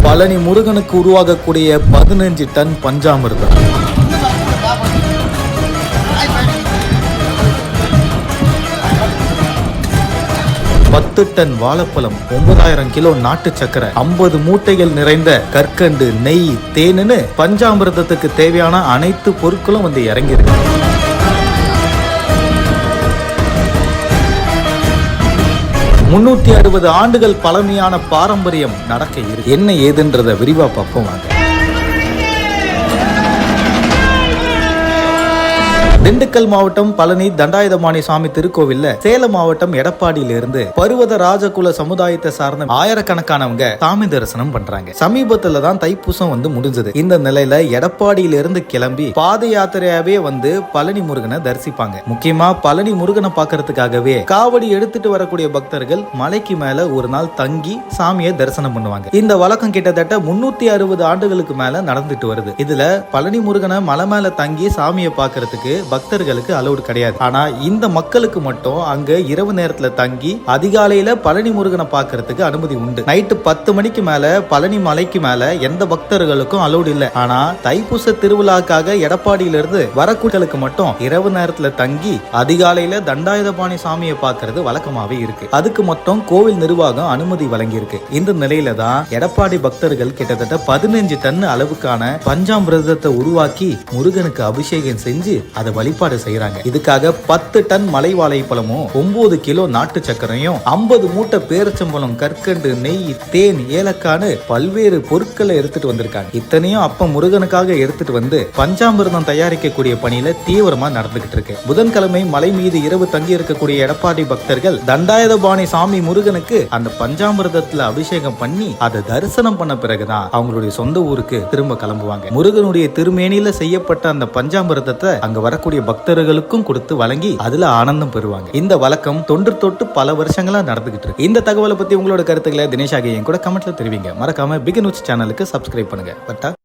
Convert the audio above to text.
பழனி முருகனுக்கு உருவாகக்கூடிய 15 டன் பஞ்சாமிர்தம், 10 டன் வாழைப்பழம், 9000 கிலோ நாட்டு சக்கரை, 50 மூட்டைகள் நிறைந்த கற்கண்டு, நெய், தேனு பஞ்சாமிர்தத்துக்கு தேவையான அனைத்து பொருட்களும் வந்து இறங்கியிருக்கு. முன்னூத்தி 60 ஆண்டுகள் பழமையான பாரம்பரியம் நடக்க இருக்கு. என்ன ஏதுன்றத விரிவா பார்ப்போம் வாங்க. திண்டுக்கல் மாவட்டம் பழனி தண்டாயுதபாணி சாமி திருக்கோவில்ல சேலம் மாவட்டம் எடப்பாடியிலிருந்து பருவத ராஜகுல சமுதாயத்தை சார்ந்த ஆயிரக்கணக்கானவங்க சாமி தரிசனம் பண்றாங்க. சமீபத்துல தான் தைப்பூசம் வந்து முடிஞ்சது. இந்த நிலையில எடப்பாடியிலிருந்து கிளம்பி பாத யாத்திரையாவே வந்து பழனி முருகனை தரிசிப்பாங்க. முக்கியமா பழனி முருகனை பாக்குறதுக்காகவே காவடி எடுத்துட்டு வரக்கூடிய பக்தர்கள் மலைக்கு மேல ஒரு நாள் தங்கி சாமியை தரிசனம் பண்ணுவாங்க. இந்த வழக்கம் கிட்டத்தட்ட 360 ஆண்டுகளுக்கு மேல நடந்துட்டு வருது. இதுல பழனி முருகனை மலை மேல தங்கி சாமியை பாக்குறதுக்கு பக்தர்களுக்கு அலோடு கிடையாது. ஆனா இந்த மக்களுக்கு மட்டும் அங்க இரவு நேரத்துல தங்கி அதிகாலையில பழனி முருகனை பாக்குறதுக்கு அனுமதி உண்டு. நைட்டு 10 மணிக்கு மேல பழனி மலைக்கு மேல எந்த பக்தர்களுக்கும் அலோடு இல்ல. ஆனா தைப்பூச திருவிழாக்காக எடப்பாடியிலிருந்து வரக்கூடியவர்களுக்கு மட்டும் இரவு நேரத்துல தங்கி அதிகாலையில தண்டாயுதபாணி சாமியை பாக்குறது வழக்கமாவே இருக்கு. அதுக்கு மட்டும் கோவில் நிர்வாகம் அனுமதி வழங்கி இருக்கு. இந்த நிலையில தான் எடப்பாடி பக்தர்கள் கிட்டத்தட்ட 15 டன் அளவுக்கான பஞ்சாமிர்தத்தை உருவாக்கி முருகனுக்கு அபிஷேகம் செஞ்சு அதை வழிபாடு செய்யறாங்க. இதுக்காக 10 டன் மலை வாழைப்பழமும், 9 கிலோ நாட்டு சக்கரையும், 50 மூட்டை பேரிச்சம்பழம், கற்கண்டு, நெய், தேன், ஏலக்கான்னு பல்வேறு பொருட்களை எடுத்துட்டு வந்திருக்காங்க. இத்தனையும் அப்ப முருகனுக்காக எடுத்துட்டு வந்து பஞ்சாமிர்தம் தயாரிக்கக்கூடிய பணியில தீவிரமா நடந்துகிட்டு இருக்கு. புதன்கிழமை மலை மீது இரவு தங்கி இருக்கக்கூடிய எடப்பாடி பக்தர்கள் தண்டாயுதபாணி சாமி முருகனுக்கு அந்த பஞ்சாமிர்தத்துல அபிஷேகம் பண்ணி அதை தரிசனம் பண்ண பிறகுதான் அவங்களுடைய சொந்த ஊருக்கு திரும்ப கிளம்புவாங்க. முருகனுடைய திருமேனியில செய்யப்பட்ட அந்த பஞ்சாமிர்தத்தை அங்க வரக்கூடிய பக்தர்களுக்கும் கொடுத்து வழங்கி அதுல ஆனந்தம் பெறுவாங்க. இந்த வழக்கம் தொன்று தொட்டு பல வருஷங்களா நடந்துகிட்டு இருக்கு. இந்த தகவலை பத்தி உங்களோட கருத்துக்களை தினேஷ் ஆகிய கூட கமெண்ட்ல தெரிவிங்க. மறக்காம பிக் நியூஸ் சேனலுக்கு சப்ஸ்கிரைப் பண்ணுங்க. பட்டா